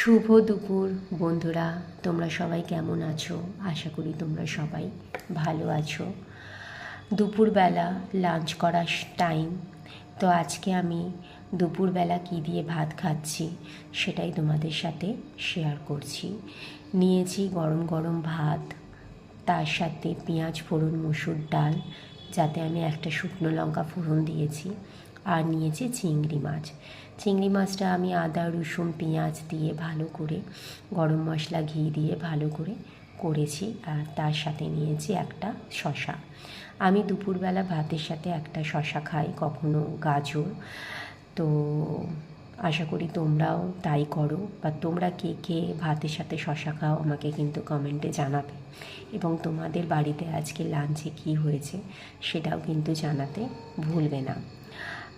শুভ দুপুর বন্ধুরা, তোমরা সবাই কেমন আছো? আশা করি তোমরা সবাই ভালো আছো। দুপুরবেলা লাঞ্চ করার টাইম। তো আজকে আমি দুপুরবেলা কী দিয়ে ভাত খাচ্ছি সেটাই তোমাদের সাথে শেয়ার করছি। নিয়েছি গরম গরম ভাত, তার সাথে পেঁয়াজ ফোড়ন মসুর ডাল, যাতে আমি একটা শুকনো লঙ্কা ফোড়ন দিয়েছি, আর নিয়েছি চিংড়ি মাছ। চিংড়ি মাছটা আমি আদা রসুন পেঁয়াজ দিয়ে ভালো করে, গরম মশলা ঘি দিয়ে ভালো করে করেছি। আর তার সাথে নিয়েছি একটা শসা। আমি দুপুরবেলা ভাতের সাথে একটা শসা খাই, কখনো গাজর। তো আশা করি তোমরাও তাই করো, বা তোমরা কে কে ভাতের সাথে শসা খাও আমাকে কিন্তু কমেন্টে জানাবে। এবং তোমাদের বাড়িতে আজকে লাঞ্চে কী হয়েছে সেটাও কিন্তু জানাতে ভুলবে না।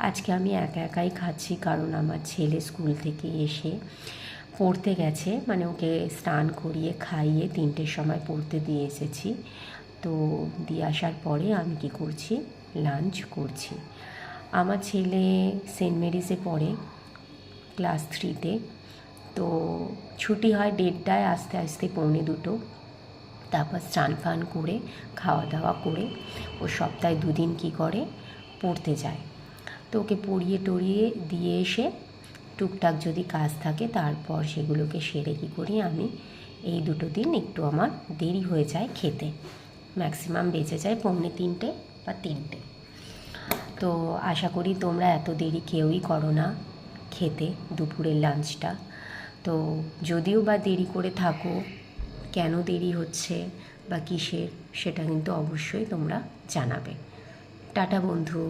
আজকে আমি একা একাই খাচ্ছি, কারণ আমার ছেলে স্কুল থেকে এসে পড়তে গেছে, মানে ওকে স্নান করিয়ে খাইয়ে 3টের সময় পড়তে দিয়ে এসেছি। তো দিয়ে আসার পরে আমি কি করছি, লাঞ্চ করছি। আমার ছেলে সেন্ট মেরিসে পড়ে, ক্লাস 3-তে। তো ছুটি হয় 1:30, আস্তে আস্তে 1:45। তারপর স্নান ফান করে খাওয়া দাওয়া করে ও সপ্তাহে 2 দিন কী করে, পড়তে যায়। তো ওকে পড়িয়ে টড়িয়ে দিয়ে এসে টুকটাক যদি কাজ থাকে তারপর সেগুলোকে সেরে কী করি, আমি এই 2 দিন একটু আমার দেরি হয়ে যায় খেতে। ম্যাক্সিমাম বেঁচে যায় 2:45 বা 3টে। তো আশা করি তোমরা এত দেরি কেউই করো না খেতে দুপুরের লাঞ্চটা। তো যদিও বা দেরি করে থাকো, কেন দেরি হচ্ছে বা কিসের, সেটা কিন্তু অবশ্যই তোমরা জানাবে। টাটা বন্ধু।